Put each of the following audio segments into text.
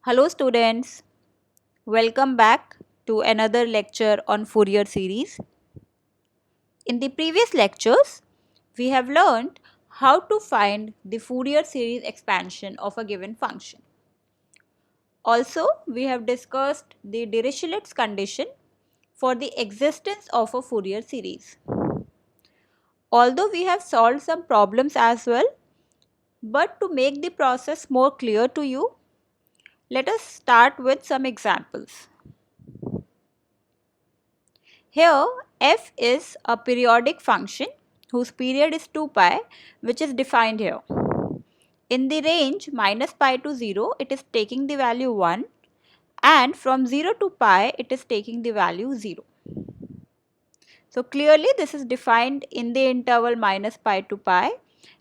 Hello students, welcome back to another lecture on Fourier series. In the previous lectures, we have learned how to find the Fourier series expansion of a given function. Also, we have discussed the Dirichlet's condition for the existence of a Fourier series. Although we have solved some problems as well, but to make the process more clear to you, let us start with some examples. Here f is a periodic function whose period is 2 pi, which is defined here. In the range minus pi to 0 it is taking the value 1, and from 0 to pi it is taking the value 0. So clearly this is defined in the interval minus pi to pi,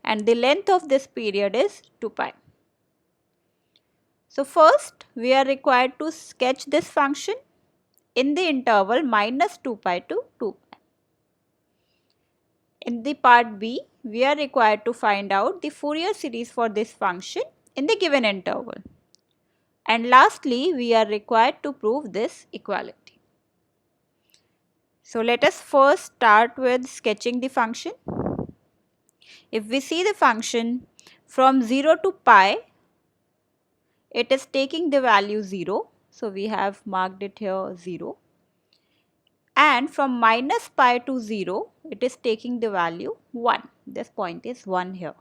and the length of this period is 2 pi. So first we are required to sketch this function in the interval minus 2 pi to 2 pi. In the part B, we are required to find out the Fourier series for this function in the given interval. And lastly, we are required to prove this equality. So let us first start with sketching the function. If we see the function from 0 to pi, it is taking the value 0. So we have marked it here 0. And from minus pi to 0, it is taking the value 1. This point is 1 here.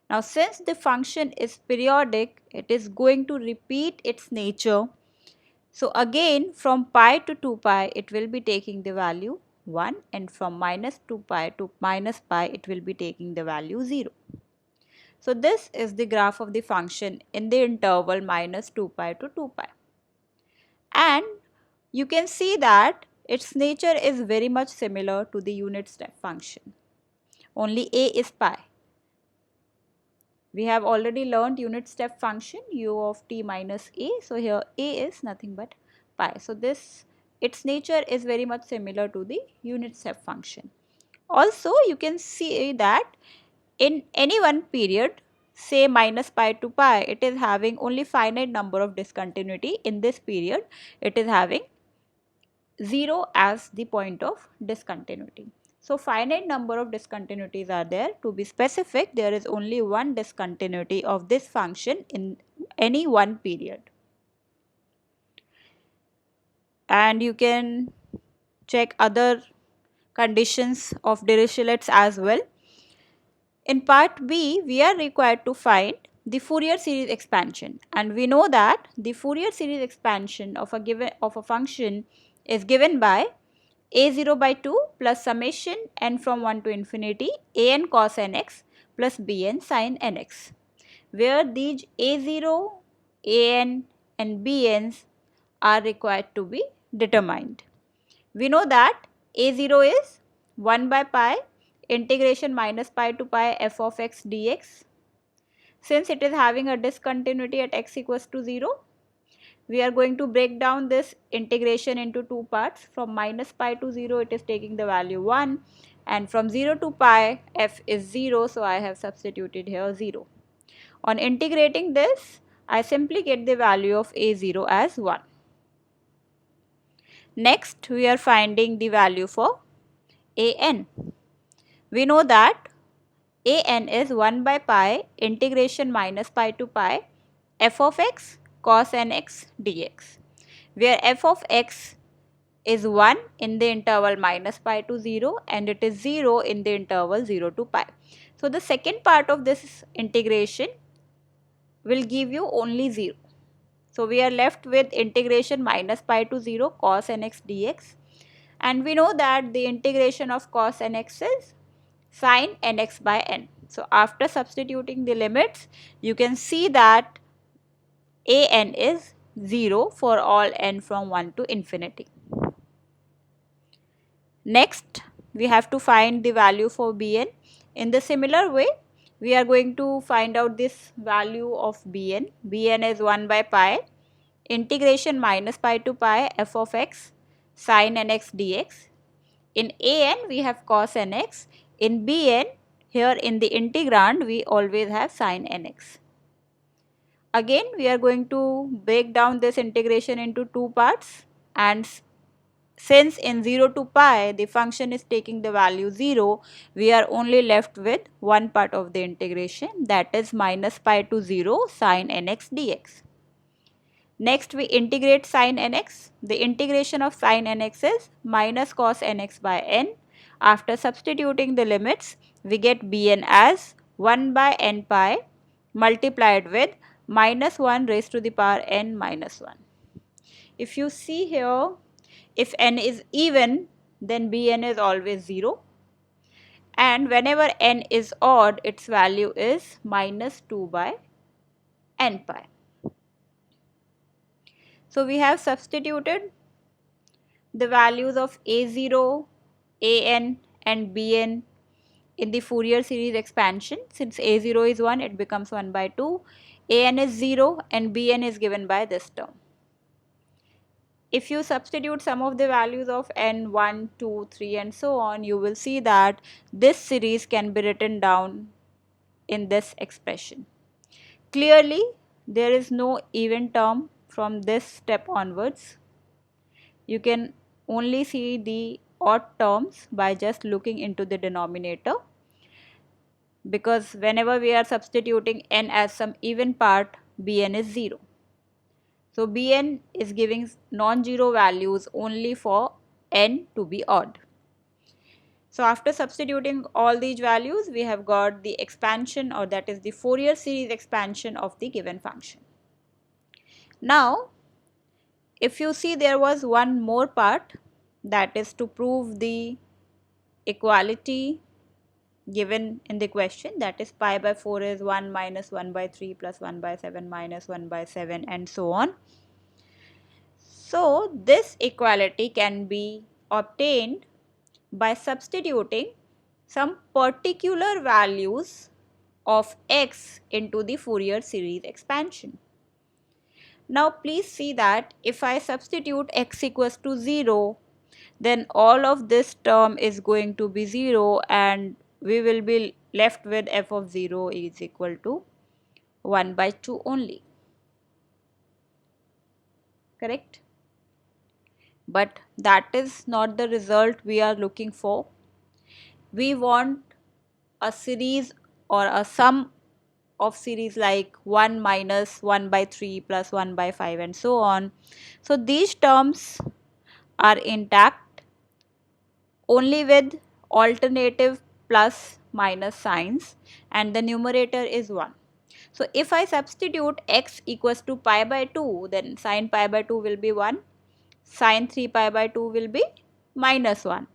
Now since the function is periodic, it is going to repeat its nature. So again from pi to 2 pi, it will be taking the value 1, and from minus 2 pi to minus pi, it will be taking the value 0. So this is the graph of the function in the interval minus 2 pi to 2 pi. And you can see that its nature is very much similar to the unit step function. Only a is pi. We have already learned unit step function u of t minus a. So here a is nothing but pi. So its nature is very much similar to the unit step function. Also you can see that in any one period, say minus pi to pi, it is having only finite number of discontinuity. In this period, it is having 0 as the point of discontinuity. So finite number of discontinuities are there. To be specific, there is only one discontinuity of this function in any one period. And you can check other conditions of Dirichlet's as well. In part B, we are required to find the Fourier series expansion, and we know that the Fourier series expansion of a function is given by a0 by 2 plus summation n from 1 to infinity an cos nx plus bn sin nx, where these a0, an and bn's are required to be determined. We know that a0 is 1 by pi integration minus pi to pi f of x dx. Since it is having a discontinuity at x equals to 0, we are going to break down this integration into two parts. From minus pi to 0, it is taking the value 1, and from 0 to pi, f is 0, so I have substituted here 0. On integrating this, I simply get the value of a0 as 1. Next, we are finding the value for an. We know that an is 1 by pi integration minus pi to pi f of x cos nx dx, where f of x is 1 in the interval minus pi to 0 and it is 0 in the interval 0 to pi. So the second part of this integration will give you only 0. So we are left with integration minus pi to 0 cos nx dx, and we know that the integration of cos nx is sin nx by n. So after substituting the limits, you can see that an is 0 for all n from 1 to infinity. Next, we have to find the value for bn. In the similar way, we are going to find out this value of bn. Bn is 1 by pi integration minus pi to pi f of x sin nx dx. In an, we have cos nx. In bn, here in the integrand, we always have sin nx. Again, we are going to break down this integration into two parts, and since in 0 to pi the function is taking the value 0, we are only left with one part of the integration, that is minus pi to 0 sine nx dx. Next we integrate sine nx. The integration of sine nx is minus cos nx by n. After substituting the limits, we get bn as 1 by n pi multiplied with minus 1 raised to the power n minus 1. If you see here, if n is even, then bn is always 0, and whenever n is odd, its value is minus 2 by n pi. So we have substituted the values of a0, an and bn in the Fourier series expansion. Since a0 is 1, it becomes 1 by 2, an is 0 and bn is given by this term. If you substitute some of the values of n, 1, 2, 3 and so on, you will see that this series can be written down in this expression. Clearly, there is no even term from this step onwards. You can only see the odd terms by just looking into the denominator, because whenever we are substituting n as some even part, bn is 0. So bn is giving non-zero values only for n to be odd. So after substituting all these values, we have got the expansion, or that is the Fourier series expansion of the given function. Now, if you see, there was one more part, that is to prove the equality given in the question, that is pi by 4 is 1 minus 1 by 3 plus 1 by 7 minus 1 by 7 and so on. So this equality can be obtained by substituting some particular values of x into the Fourier series expansion. Now please see that if I substitute x equals to 0, then all of this term is going to be 0 and we will be left with f of 0 is equal to 1 by 2 only. Correct? But that is not the result we are looking for. We want a series or a sum of series like 1 minus 1 by 3 plus 1 by 5 and so on. So these terms are intact only with alternative plus minus signs, and the numerator is 1. So if I substitute x equals to pi by 2, then sine pi by 2 will be 1, sine 3 pi by 2 will be minus 1,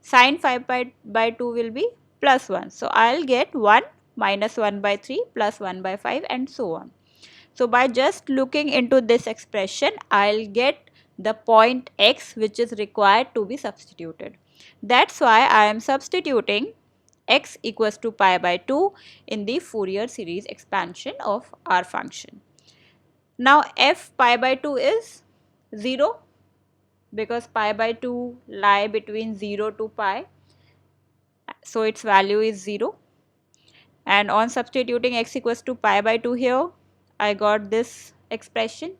sine 5 pi by 2 will be plus 1. So I'll get 1 minus 1 by 3 plus 1 by 5 and so on. So by just looking into this expression, I'll get the point x which is required to be substituted. That's why I am substituting x equals to pi by 2 in the Fourier series expansion of our function. Now f pi by 2 is 0, because pi by 2 lie between 0 to pi, so its value is 0, and on substituting x equals to pi by 2 here, I got this expression.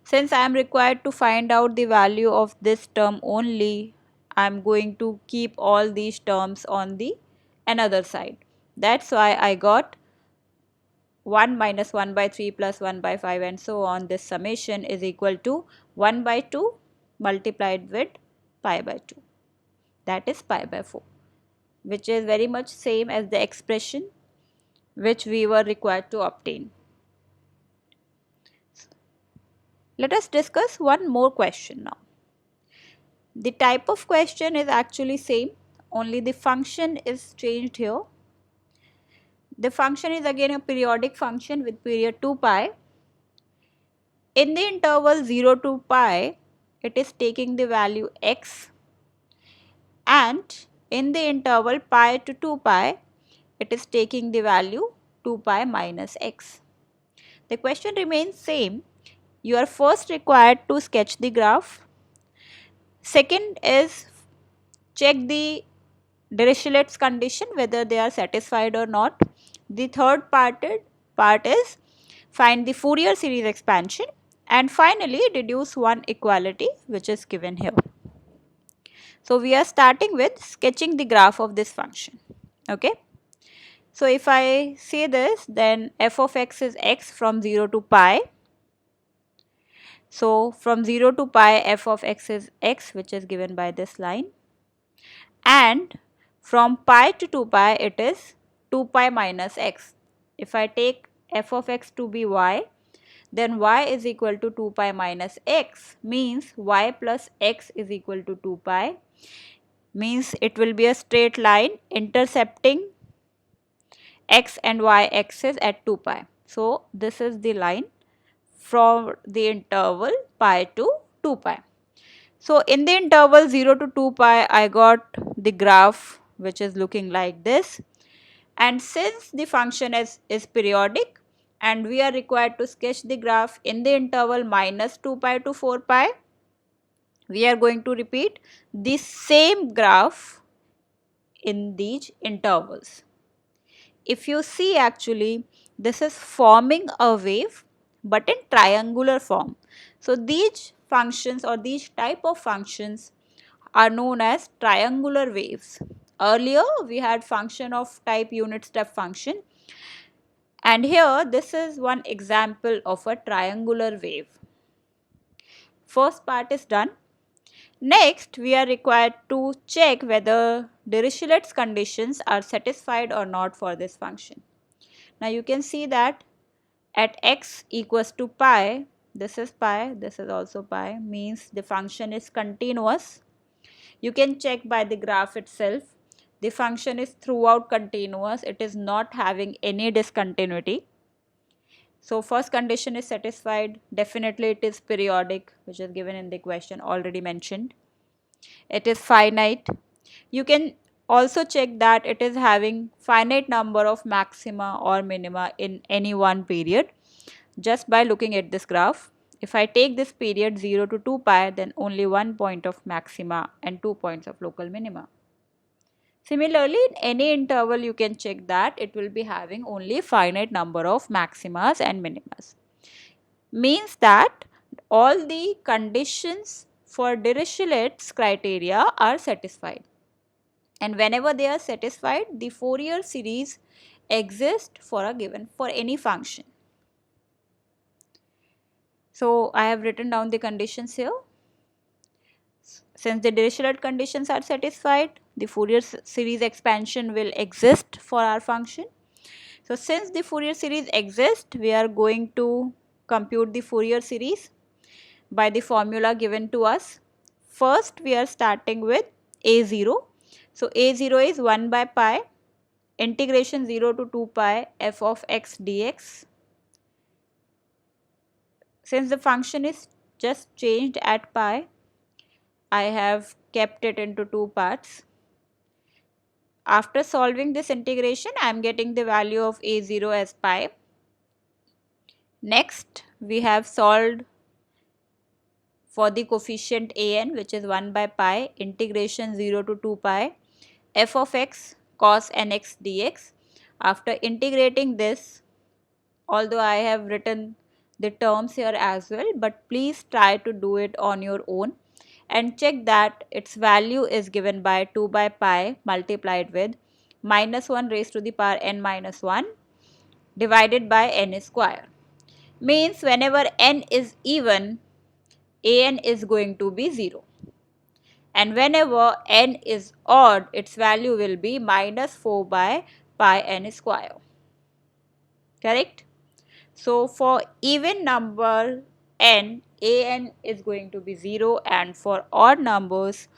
Since I am required to find out the value of this term only, I am going to keep all these terms on the another side. That's why I got 1 minus 1 by 3 plus 1 by 5 and so on. This summation is equal to 1 by 2 multiplied with pi by 2, that is pi by 4, which is very much same as the expression which we were required to obtain. Let us discuss one more question now. The type of question is actually same, only the function is changed here. The function is again a periodic function with period 2 pi. In the interval 0 to pi, it is taking the value x, and in the interval pi to 2 pi, it is taking the value 2 pi minus x. The question remains same. You are first required to sketch the graph. Second is check the Dirichlet's condition, whether they are satisfied or not. The third part is find the Fourier series expansion, and finally deduce one equality which is given here. So we are starting with sketching the graph of this function. Okay. So if I say this, then f of x is x from 0 to pi. So from 0 to pi, f of x is x, which is given by this line. And from pi to 2 pi, it is 2 pi minus x. If I take f of x to be y, then y is equal to 2 pi minus x, means y plus x is equal to 2 pi, means it will be a straight line intercepting x and y axis at 2 pi. So this is the line from the interval pi to 2 pi. So in the interval 0 to 2 pi, I got the graph which is looking like this. And since the function is periodic and we are required to sketch the graph in the interval minus 2 pi to 4 pi, we are going to repeat the same graph in these intervals. If you see, actually this is forming a wave but in triangular form. So these functions or these type of functions are known as triangular waves. Earlier we had function of type unit step function, and here this is one example of a triangular wave. First part is done. Next, we are required to check whether Dirichlet's conditions are satisfied or not for this function. Now you can see that at x equals to pi, this is also pi, means the function is continuous. You can check by the graph itself. The function is throughout continuous. It is not having any discontinuity. So first condition is satisfied. Definitely it is periodic, which is given in the question already mentioned. It is finite. You can also check that it is having finite number of maxima or minima in any one period just by looking at this graph. If I take this period 0 to 2 pi, then only 1 point of maxima and 2 points of local minima. Similarly, in any interval you can check that it will be having only finite number of maximas and minimas. Means that all the conditions for Dirichlet's criteria are satisfied. And whenever they are satisfied, the Fourier series exists for any function. So I have written down the conditions here. Since the Dirichlet conditions are satisfied, the Fourier series expansion will exist for our function. So since the Fourier series exists, we are going to compute the Fourier series by the formula given to us. First, we are starting with A0. So A0 is 1 by pi integration 0 to 2 pi f of x dx. Since the function is just changed at pi, I have kept it into two parts. After solving this integration, I am getting the value of A0 as pi. Next, we have solved for the coefficient an, which is 1 by pi integration 0 to 2 pi f of x cos nx dx. After integrating this, although I have written the terms here as well, but please try to do it on your own and check that its value is given by 2 by pi multiplied with minus 1 raised to the power n minus 1 divided by n square. Means whenever n is even, an is going to be 0. And whenever n is odd, its value will be minus 4 by pi n square. Correct? So for even number n, an is going to be 0, and for odd numbers,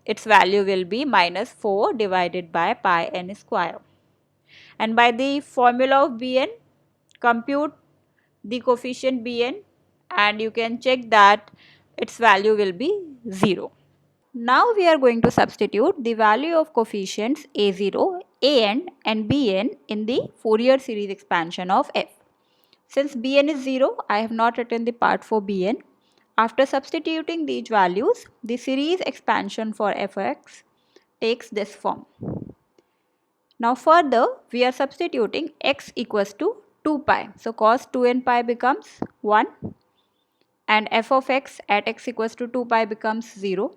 its value will be minus 4 divided by pi n square. And by the formula of Bn, compute the coefficient Bn and you can check that its value will be 0. Now we are going to substitute the value of coefficients a0, an and bn in the Fourier series expansion of f. Since bn is 0, I have not written the part for bn. After substituting these values, the series expansion for fx takes this form. Now further, we are substituting x equals to 2 pi. So cos 2n pi becomes 1 and f of x at x equals to 2 pi becomes 0.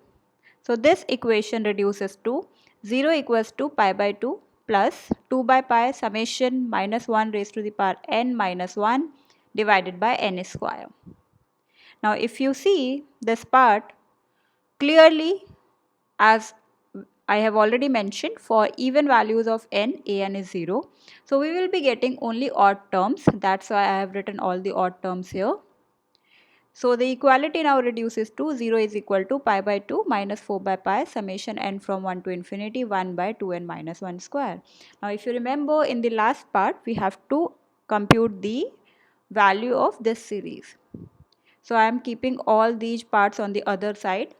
So this equation reduces to 0 equals to pi by 2 plus 2 by pi summation minus 1 raised to the power n minus 1 divided by n square. Now if you see this part clearly, as I have already mentioned, for even values of n, an is 0. So we will be getting only odd terms. That's why I have written all the odd terms here. So the equality now reduces to 0 is equal to pi by 2 minus 4 by pi summation n from 1 to infinity 1 by 2n minus 1 square. Now if you remember, in the last part we have to compute the value of this series. So I am keeping all these parts on the other side.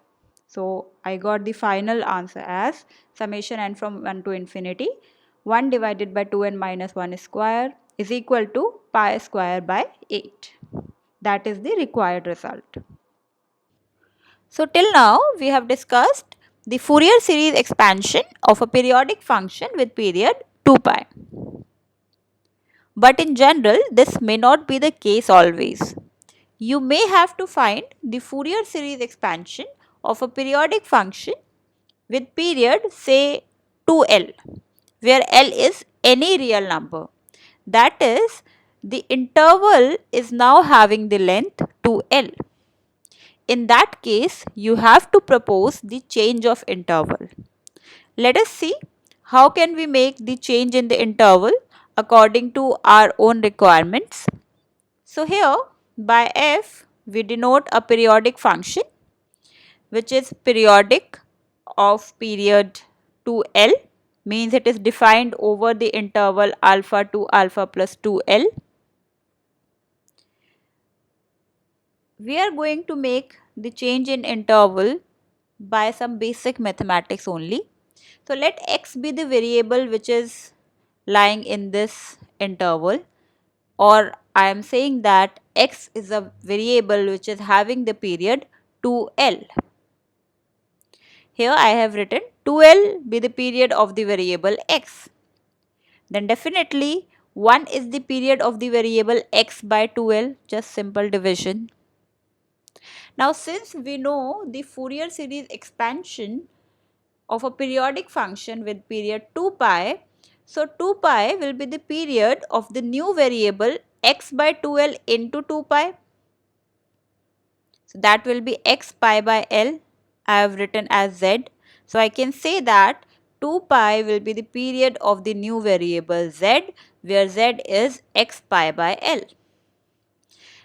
So I got the final answer as summation n from 1 to infinity 1 divided by 2n minus 1 square is equal to pi square by 8. That is the required result. So till now we have discussed the Fourier series expansion of a periodic function with period 2 pi. But in general this may not be the case always. You may have to find the Fourier series expansion of a periodic function with period say 2l, where l is any real number. That is, the interval is now having the length 2l. In that case, you have to propose the change of interval. Let us see how can we make the change in the interval according to our own requirements. So here by f we denote a periodic function which is periodic of period 2l, means it is defined over the interval alpha to alpha plus 2l. We are going to make the change in interval by some basic mathematics only. So let x be the variable which is lying in this interval, or I am saying that x is a variable which is having the period 2l. Here I have written 2l be the period of the variable x. Then definitely 1 is the period of the variable x by 2l, just simple division. Now since we know the Fourier series expansion of a periodic function with period 2 pi, so 2 pi will be the period of the new variable x by 2l into 2 pi. So that will be x pi by l, I have written as z. So I can say that 2 pi will be the period of the new variable z, where z is x pi by l.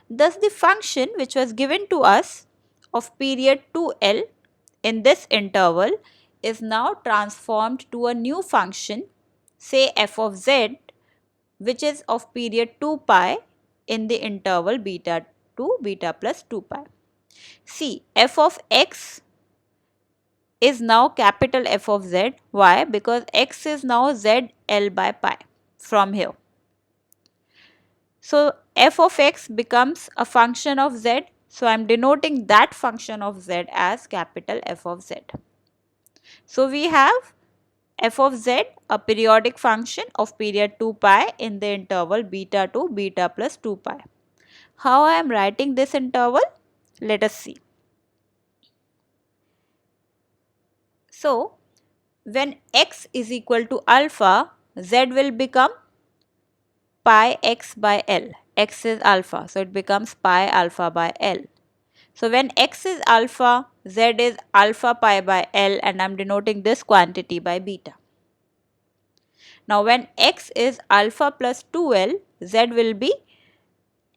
Thus the function which was given to us of period 2l in this interval is now transformed to a new function, say f of z, which is of period 2 pi in the interval beta to beta plus 2 pi. See, f of x is now capital F of z. Why? Because x is now z l by pi from here. So f of x becomes a function of z. So I am denoting that function of z as capital F of z. So we have f of z, a periodic function of period 2 pi in the interval beta to beta plus 2 pi. How I am writing this interval? Let us see. So when x is equal to alpha, z will become pi x by l. X is alpha, so it becomes pi alpha by l. So when x is alpha, z is alpha pi by l, and I am denoting this quantity by beta. Now when x is alpha plus 2l, z will be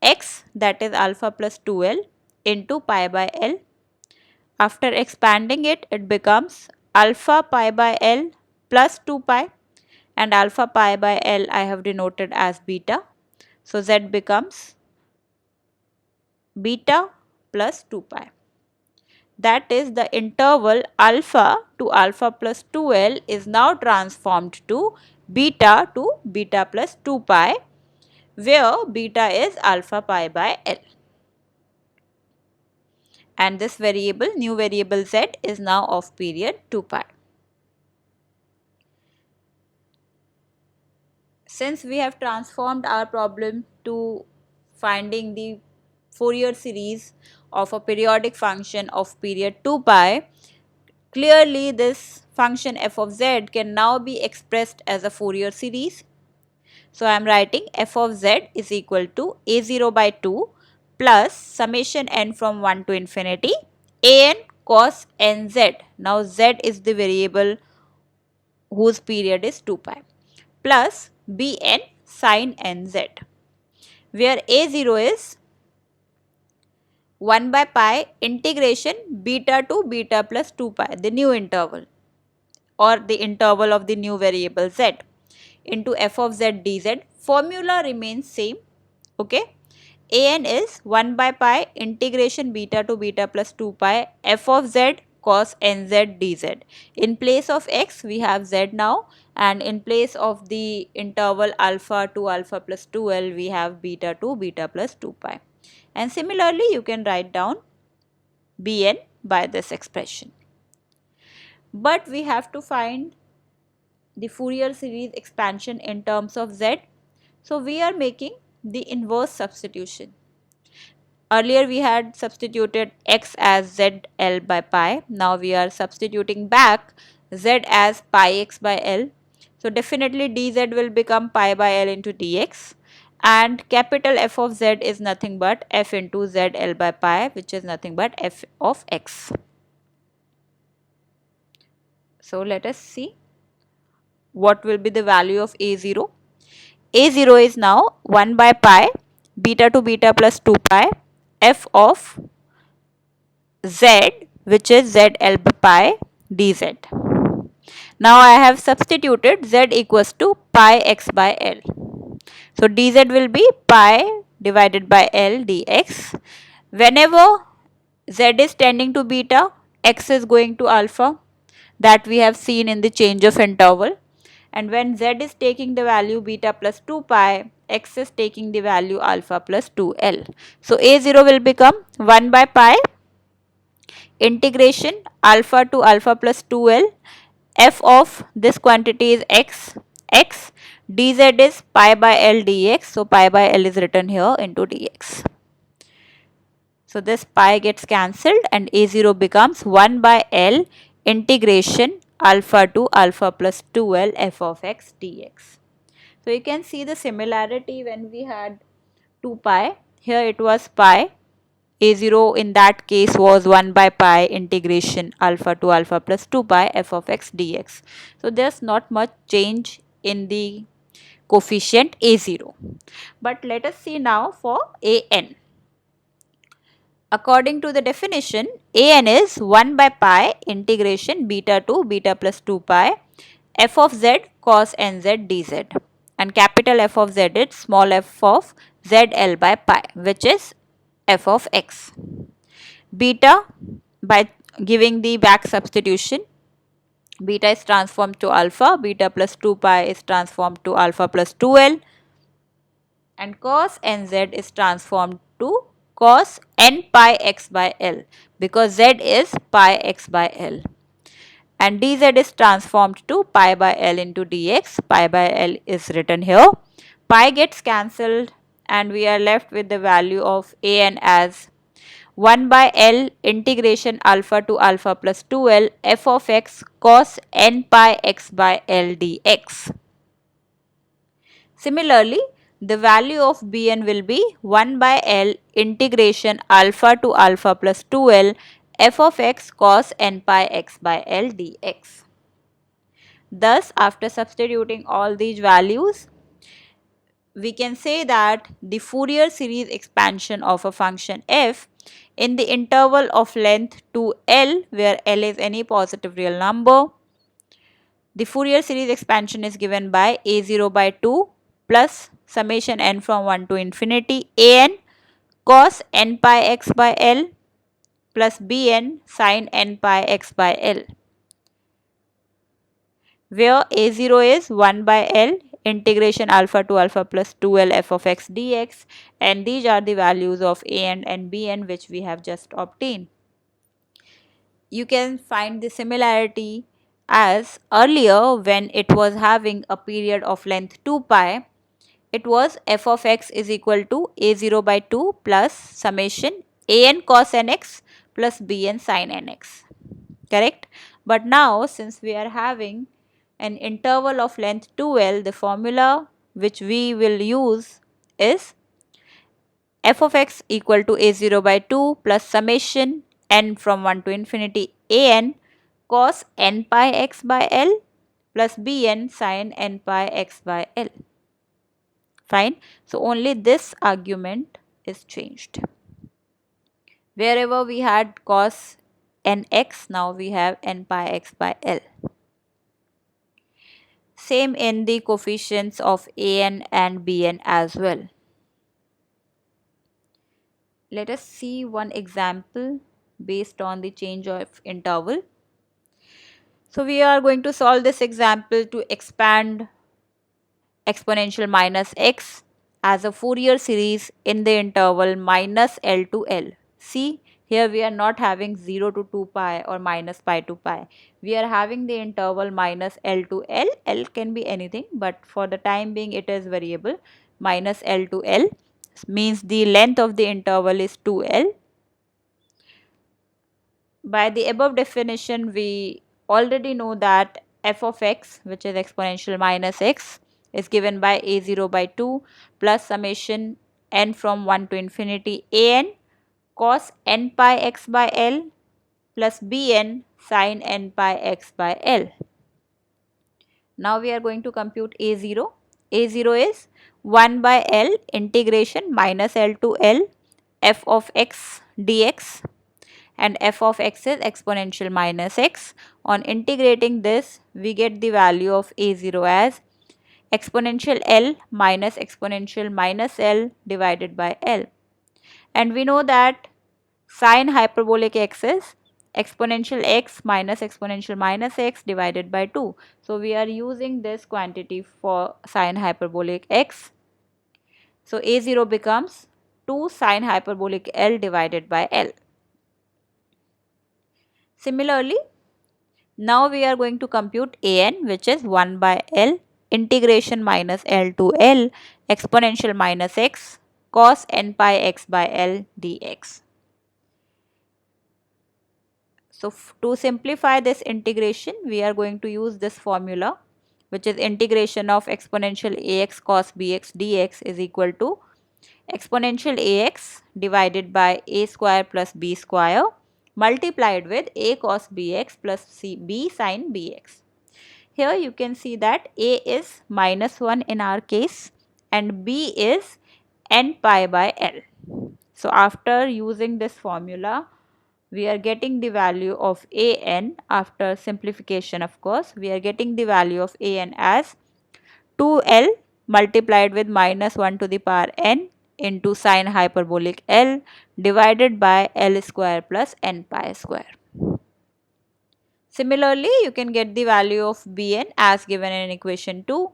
x, that is alpha plus 2l into pi by l. After expanding it, it becomes alpha pi by l plus 2 pi, and alpha pi by l I have denoted as beta. So z becomes beta plus 2 pi. That is, the interval alpha to alpha plus 2l is now transformed to beta plus 2 pi, where beta is alpha pi by l. And this variable, new variable z, is now of period 2 pi. since we have transformed our problem to finding the Fourier series of a periodic function of period 2 pi, clearly this function f of z can now be expressed as a Fourier series. So I am writing f of z is equal to a0 by 2 plus summation n from 1 to infinity an cos nz. Now z is the variable whose period is 2 pi plus bn sin nz, where a0 is 1 by pi integration beta to beta plus 2 pi, the new interval or the interval of the new variable z, into f of z dz. Formula remains same. Okay. An is 1 by pi integration beta to beta plus 2 pi f of z cos nz dz. In place of x we have z now, and in place of the interval alpha to alpha plus 2l we have beta to beta plus 2 pi. And similarly you can write down bn by this expression. But we have to find the Fourier series expansion in terms of z. So we are making the inverse substitution. Earlier we had substituted x as zl by pi. Now we are substituting back z as pi x by l. So definitely dz will become pi by l into dx, and capital F of z is nothing but f into zl by pi, which is nothing but f of x. So let us see what will be the value of a0. a0 is now 1 by pi beta to beta plus 2 pi f of z, which is zl by pi dz. Now I have substituted z equals to pi x by l. So dz will be pi divided by l dx. Whenever z is tending to beta, x is going to alpha, that we have seen in the change of interval. And when z is taking the value beta plus 2 pi, x is taking the value alpha plus 2l. So a0 will become 1 by pi integration alpha to alpha plus 2l, f of this quantity is x, dz is pi by l dx, so pi by l is written here into dx. So this pi gets cancelled and a0 becomes 1 by l integration alpha to alpha plus 2l f of x dx. So you can see the similarity when we had 2 pi, here it was pi, a0 in that case was 1 by pi integration alpha to alpha plus 2 pi f of x dx. So there's not much change in the coefficient a0. But let us see now for an. According to the definition, an is 1 by pi integration beta to beta plus 2 pi f of z cos nz dz, and capital F of z is small f of zl by pi, which is f of x. Beta, by giving the back substitution, beta is transformed to alpha, beta plus 2 pi is transformed to alpha plus 2l, and cos nz is transformed to cos n pi x by l, because z is pi x by l. And dz is transformed to pi by l into dx. Pi by l is written here. Pi gets cancelled and we are left with the value of an as 1 by l integration alpha to alpha plus 2l f of x cos n pi x by l dx. Similarly, the value of bn will be 1 by l integration alpha to alpha plus 2l f of x cos n pi x by l dx. Thus, after substituting all these values, we can say that the Fourier series expansion of a function f in the interval of length 2l, where l is any positive real number, the Fourier series expansion is given by a0 by 2 plus summation n from 1 to infinity an cos n pi x by l plus bn sin n pi x by l, where a0 is 1 by l integration alpha to alpha plus 2l f of x dx, and these are the values of an and bn which we have just obtained. You can find the similarity as earlier when it was having a period of length 2 pi, it was f of x is equal to a0 by 2 plus summation an cos nx plus bn sin nx, correct? But now since we are having an interval of length 2l, the formula which we will use is f of x equal to a0 by 2 plus summation n from 1 to infinity an cos n pi x by l plus bn sin n pi x by l. Fine. So only this argument is changed. Wherever we had cos nx, now we have n pi x by l. Same in the coefficients of an and bn as well. Let us see one example based on the change of interval. So we are going to solve this example to expand exponential minus x as a Fourier series in the interval minus L to L. See, here we are not having 0 to 2 pi or minus pi to pi. We are having the interval minus L to L. L can be anything, but for the time being it is variable. Minus L to L means the length of the interval is 2L. By the above definition, we already know that f of x, which is exponential minus x, is given by a0 by 2 plus summation n from 1 to infinity an cos n pi x by l plus bn sin n pi x by l. Now we are going to compute a0. a0 is 1 by l integration minus l to l f of x dx, and f of x is exponential minus x. On integrating this, we get the value of a0 as exponential L minus exponential minus L divided by L. And we know that sine hyperbolic x is exponential x minus x divided by 2. So we are using this quantity for sine hyperbolic x. So a0 becomes 2 sine hyperbolic L divided by L. Similarly, now we are going to compute an, which is 1 by L integration minus L to L exponential minus x cos n pi x by L dx. So to simplify this integration, we are going to use this formula, which is integration of exponential ax cos bx dx is equal to exponential ax divided by a square plus b square multiplied with a cos bx plus b sin bx. Here you can see that a is minus 1 in our case and b is n pi by l. So after using this formula, we are getting the value of an after simplification, of course. We are getting the value of an as 2l multiplied with minus 1 to the power n into sine hyperbolic L divided by L square plus n pi square. Similarly, you can get the value of Bn as given in equation 2,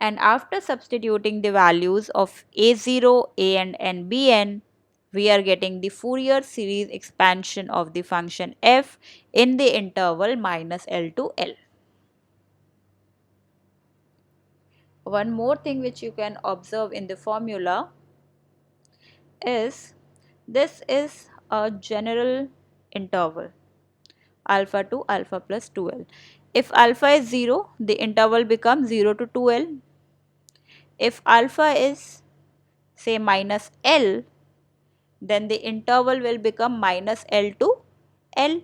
and after substituting the values of a0, a and bn, we are getting the Fourier series expansion of the function f in the interval minus L to L. One more thing which you can observe in the formula is this is a general interval alpha to alpha plus 2l. If alpha is 0, the interval becomes 0 to 2l. If alpha is say minus l, then the interval will become minus l to l,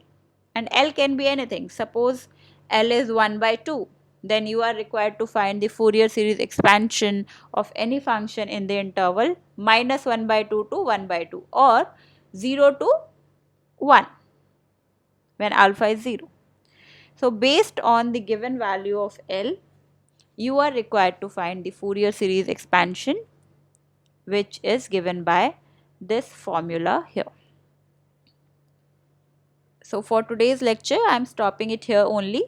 and l can be anything. Suppose l is 1 by 2, then you are required to find the Fourier series expansion of any function in the interval minus 1 by 2 to 1 by 2 or 0 to 1 when alpha is 0. So based on the given value of L, you are required to find the Fourier series expansion, which is given by this formula here. So for today's lecture, I am stopping it here only.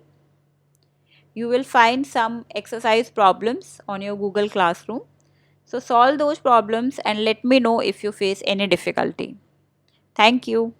You will find some exercise problems on your Google Classroom. So solve those problems and let me know if you face any difficulty. Thank you.